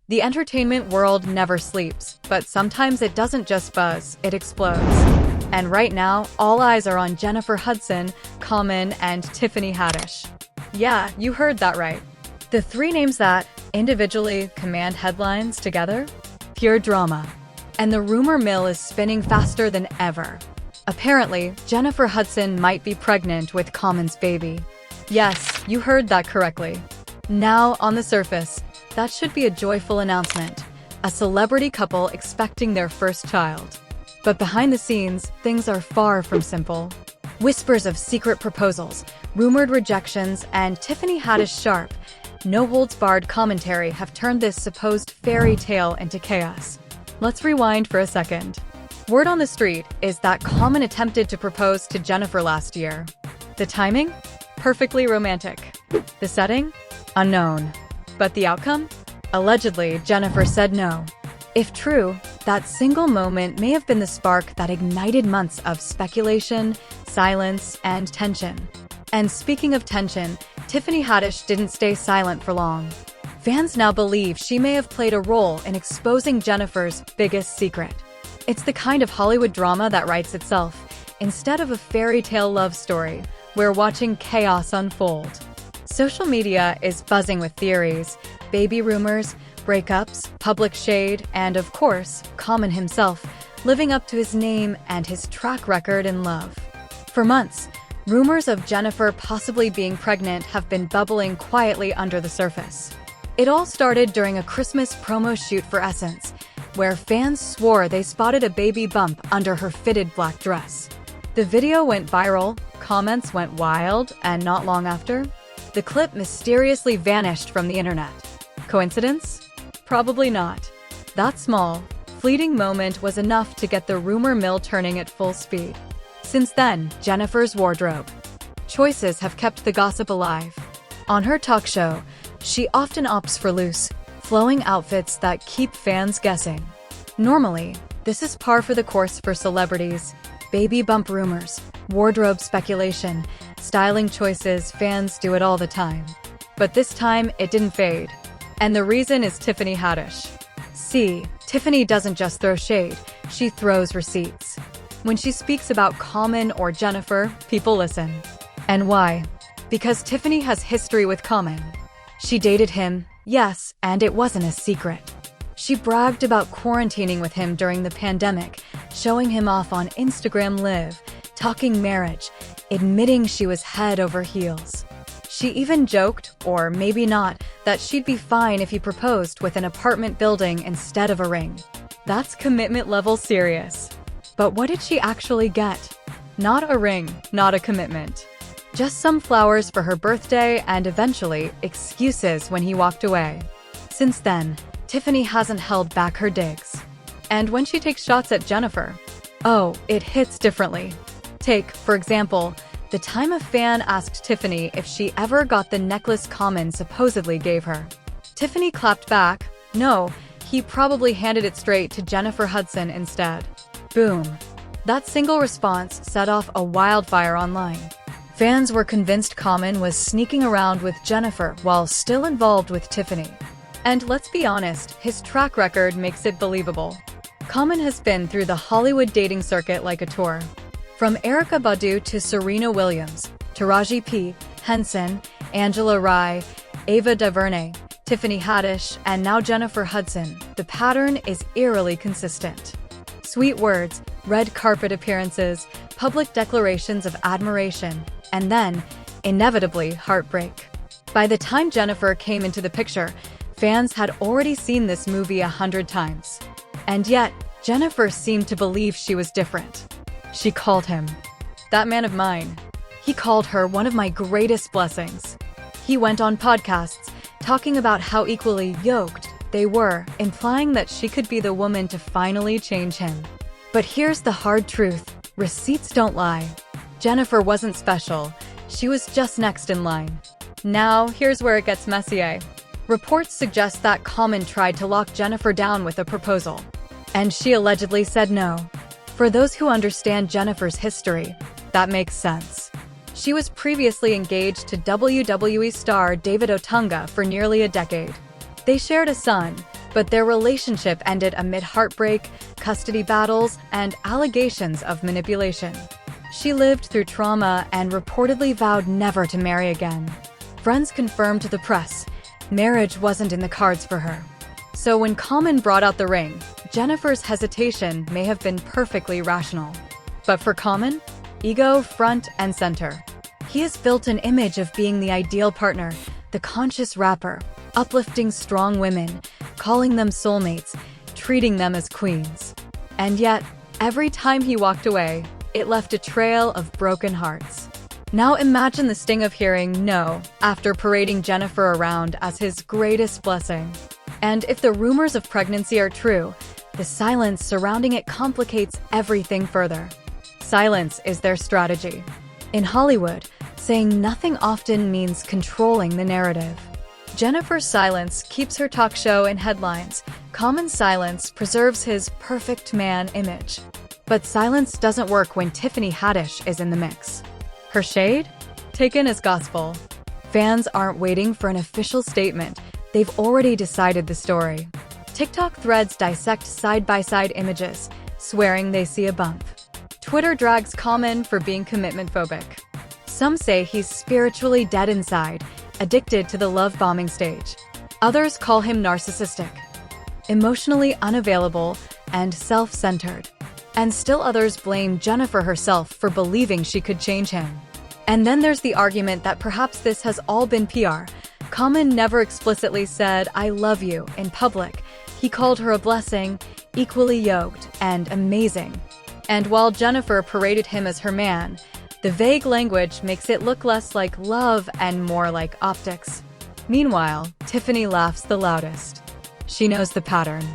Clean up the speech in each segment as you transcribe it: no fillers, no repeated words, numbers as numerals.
The entertainment world never sleeps, but sometimes it doesn't just buzz, it explodes. And right now, all eyes are on Jennifer Hudson, Common, and Tiffany Haddish. Yeah, you heard that right. The three names that, individually, command headlines together? Pure drama. And the rumor mill is spinning faster than ever. Apparently, Jennifer Hudson might be pregnant with Common's baby. Yes, you heard that correctly. Now, on the surface, that should be a joyful announcement. A celebrity couple expecting their first child. But behind the scenes, things are far from simple. Whispers of secret proposals, rumored rejections, and Tiffany Haddish sharp, no-holds-barred commentary have turned this supposed fairy tale into chaos. Let's rewind for a second. Word on the street is that Common attempted to propose to Jennifer last year. The timing? Perfectly romantic. The setting? Unknown. But the outcome? Allegedly, Jennifer said no. If true, that single moment may have been the spark that ignited months of speculation, silence, and tension. And speaking of tension, Tiffany Haddish didn't stay silent for long. Fans now believe she may have played a role in exposing Jennifer's biggest secret. It's the kind of Hollywood drama that writes itself, instead of a fairy tale love story. We're watching chaos unfold. Social media is buzzing with theories, baby rumors, breakups, public shade, and of course, Common himself, living up to his name and his track record in love. For months, rumors of Jennifer possibly being pregnant have been bubbling quietly under the surface. It all started during a Christmas promo shoot for Essence, where fans swore they spotted a baby bump under her fitted black dress. The video went viral, comments went wild, and not long after, the clip mysteriously vanished from the internet. Coincidence? Probably not. That small, fleeting moment was enough to get the rumor mill turning at full speed. Since then, Jennifer's wardrobe choices have kept the gossip alive. On her talk show, she often opts for loose, flowing outfits that keep fans guessing. Normally, this is par for the course for celebrities. Baby bump rumors, wardrobe speculation, styling choices, fans do it all the time. But this time, it didn't fade. And the reason is Tiffany Haddish. See, Tiffany doesn't just throw shade, she throws receipts. When she speaks about Common or Jennifer, people listen. And why? Because Tiffany has history with Common. She dated him, yes, and it wasn't a secret. She bragged about quarantining with him during the pandemic, showing him off on Instagram Live, talking marriage, admitting she was head over heels. She even joked, or maybe not, that she'd be fine if he proposed with an apartment building instead of a ring. That's commitment level serious. But what did she actually get? Not a ring, not a commitment. Just some flowers for her birthday and eventually excuses when he walked away. Since then, Tiffany hasn't held back her digs. And when she takes shots at Jennifer, oh, it hits differently. Take, for example, the time a fan asked Tiffany if she ever got the necklace Common supposedly gave her. Tiffany clapped back, no, he probably handed it straight to Jennifer Hudson instead. Boom. That single response set off a wildfire online. Fans were convinced Common was sneaking around with Jennifer while still involved with Tiffany. And let's be honest, his track record makes it believable. Common has been through the Hollywood dating circuit like a tour. From Erykah Badu to Serena Williams, Taraji P. Henson, Angela Rye, Ava DuVernay, Tiffany Haddish, and now Jennifer Hudson, the pattern is eerily consistent. Sweet words, red carpet appearances, public declarations of admiration, and then, inevitably, heartbreak. By the time Jennifer came into the picture, fans had already seen this movie 100 times. And yet, Jennifer seemed to believe she was different. She called him that man of mine. He called her one of my greatest blessings. He went on podcasts, talking about how equally yoked they were, implying that she could be the woman to finally change him. But here's the hard truth. Receipts don't lie. Jennifer wasn't special. She was just next in line. Now, here's where it gets messy. Reports suggest that Common tried to lock Jennifer down with a proposal. And she allegedly said no. For those who understand Jennifer's history, that makes sense. She was previously engaged to WWE star David Otunga for nearly a decade. They shared a son, But their relationship ended amid heartbreak, custody battles, and allegations of manipulation. She lived through trauma and reportedly vowed never to marry again. Friends confirmed to the press, marriage wasn't in the cards for her. So when Common brought out the ring, Jennifer's hesitation may have been perfectly rational. But for Common, ego front and center. He has built an image of being the ideal partner, the conscious rapper, uplifting strong women, calling them soulmates, treating them as queens. And yet, every time he walked away, it left a trail of broken hearts. Now imagine the sting of hearing no after parading Jennifer around as his greatest blessing. And if the rumors of pregnancy are true, the silence surrounding it complicates everything further. Silence is their strategy. In Hollywood, saying nothing often means controlling the narrative. Jennifer's silence keeps her talk show in headlines. Common's silence preserves his perfect man image. But silence doesn't work when Tiffany Haddish is in the mix. Her shade? Taken as gospel. Fans aren't waiting for an official statement. They've already decided the story. TikTok threads dissect side-by-side images, swearing they see a bump. Twitter drags Common for being commitment-phobic. Some say he's spiritually dead inside, addicted to the love-bombing stage. Others call him narcissistic, emotionally unavailable, and self-centered. And still others blame Jennifer herself for believing she could change him. And then there's the argument that perhaps this has all been PR. Common never explicitly said, "I love you," in public. He called her a blessing, equally yoked, and amazing. And while Jennifer paraded him as her man, the vague language makes it look less like love and more like optics. Meanwhile, Tiffany laughs the loudest. She knows the pattern.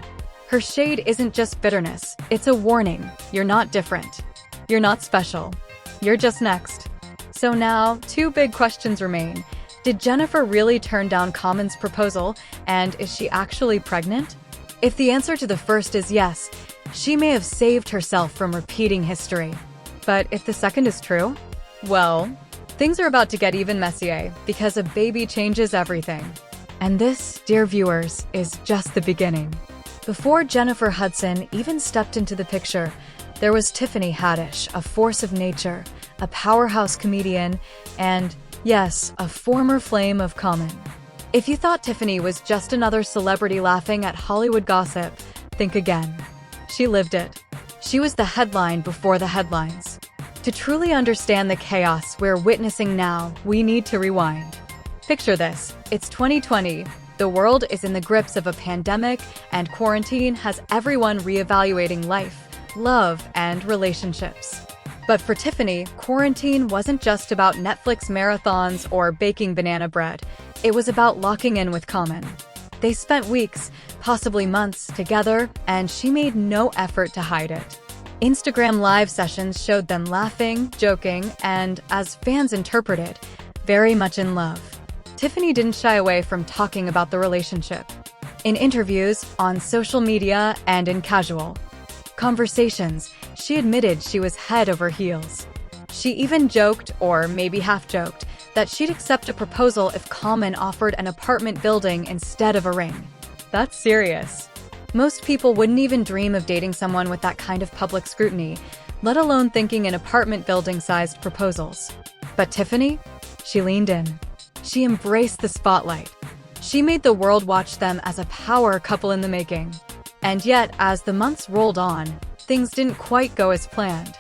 Her shade isn't just bitterness, it's a warning. You're not different. You're not special. You're just next. So now, two big questions remain. Did Jennifer really turn down Common's proposal, and is she actually pregnant? If the answer to the first is yes, she may have saved herself from repeating history. But if the second is true, well, things are about to get even messier because a baby changes everything. And this, dear viewers, is just the beginning. Before Jennifer Hudson even stepped into the picture, there was Tiffany Haddish, a force of nature, a powerhouse comedian, and, yes, a former flame of Common. If you thought Tiffany was just another celebrity laughing at Hollywood gossip, think again. She lived it. She was the headline before the headlines. To truly understand the chaos we're witnessing now, we need to rewind. Picture this. It's 2020. The world is in the grips of a pandemic, and quarantine has everyone reevaluating life, love, and relationships. But for Tiffany, quarantine wasn't just about Netflix marathons or baking banana bread. It was about locking in with Common. They spent weeks, possibly months, together, and she made no effort to hide it. Instagram live sessions showed them laughing, joking, and, as fans interpreted, very much in love. Tiffany didn't shy away from talking about the relationship. In interviews, on social media, and in casual conversations, she admitted she was head over heels. She even joked, or maybe half-joked, that she'd accept a proposal if Common offered an apartment building instead of a ring. That's serious. Most people wouldn't even dream of dating someone with that kind of public scrutiny, let alone thinking in apartment building-sized proposals. But Tiffany? She leaned in. She embraced the spotlight. She made the world watch them as a power couple in the making. And yet, as the months rolled on, things didn't quite go as planned.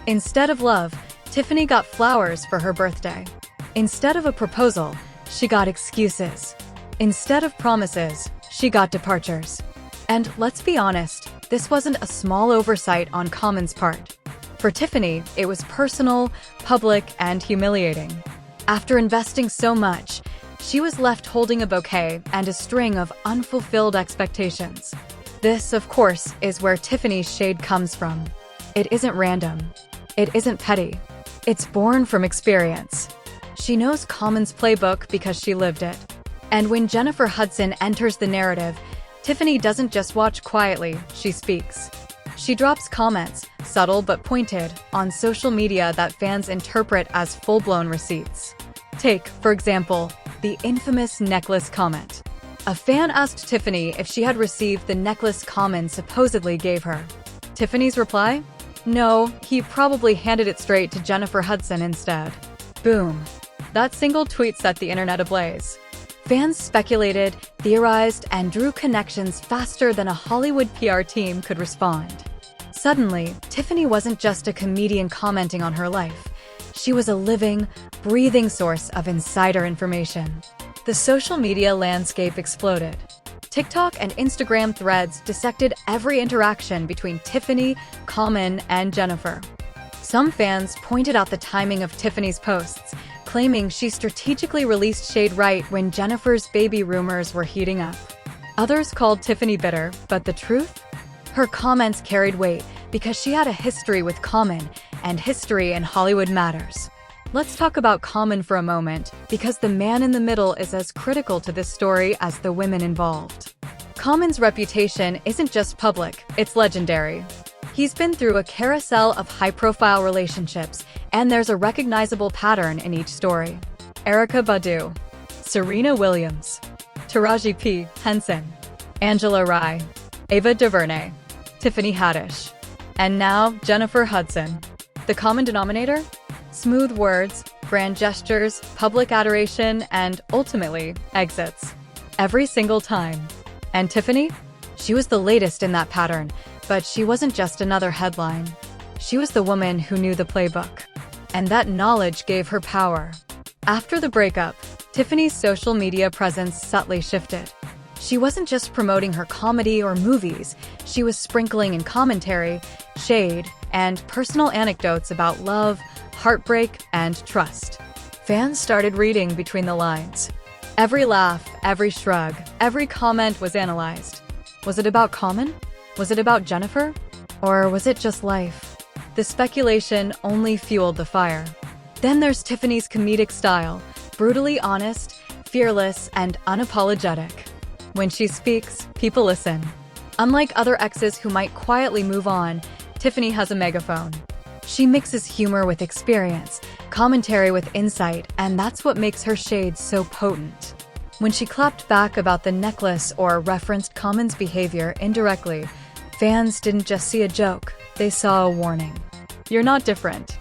Instead of love, Tiffany got flowers for her birthday. Instead of a proposal, she got excuses. Instead of promises, she got departures. And let's be honest, this wasn't a small oversight on Common's part. For Tiffany, it was personal, public, and humiliating. After investing so much, she was left holding a bouquet and a string of unfulfilled expectations. This, of course, is where Tiffany's shade comes from. It isn't random. It isn't petty. It's born from experience. She knows Common's playbook because she lived it. And when Jennifer Hudson enters the narrative, Tiffany doesn't just watch quietly, she speaks. She drops comments, subtle but pointed, on social media that fans interpret as full-blown receipts. Take, for example, the infamous necklace comment. A fan asked Tiffany if she had received the necklace Common supposedly gave her. Tiffany's reply? No, he probably handed it straight to Jennifer Hudson instead. Boom. That single tweet set the internet ablaze. Fans speculated, theorized, and drew connections faster than a Hollywood PR team could respond. Suddenly, Tiffany wasn't just a comedian commenting on her life. She was a living, breathing source of insider information. The social media landscape exploded. TikTok and Instagram threads dissected every interaction between Tiffany, Common, and Jennifer. Some fans pointed out the timing of Tiffany's posts, claiming she strategically released shade right when Jennifer's baby rumors were heating up. Others called Tiffany bitter, but the truth? Her comments carried weight because she had a history with Common, and history in Hollywood matters. Let's talk about Common for a moment, because the man in the middle is as critical to this story as the women involved. Common's reputation isn't just public, it's legendary. He's been through a carousel of high-profile relationships, and there's a recognizable pattern in each story. Erykah Badu, Serena Williams, Taraji P. Henson, Angela Rye, Ava DuVernay, Tiffany Haddish, and now Jennifer Hudson. The common denominator? Smooth words, grand gestures, public adoration, and ultimately, exits. Every single time. And Tiffany? She was the latest in that pattern, but she wasn't just another headline. She was the woman who knew the playbook. And that knowledge gave her power. After the breakup, Tiffany's social media presence subtly shifted. She wasn't just promoting her comedy or movies, she was sprinkling in commentary, shade, and personal anecdotes about love, heartbreak, and trust. Fans started reading between the lines. Every laugh, every shrug, every comment was analyzed. Was it about Common? Was it about Jennifer? Or was it just life? The speculation only fueled the fire. Then there's Tiffany's comedic style, brutally honest, fearless, and unapologetic. When she speaks, people listen. Unlike other exes who might quietly move on, Tiffany has a megaphone. She mixes humor with experience, commentary with insight, and that's what makes her shade so potent. When she clapped back about the necklace or referenced Common's behavior indirectly, fans didn't just see a joke, they saw a warning. You're not different.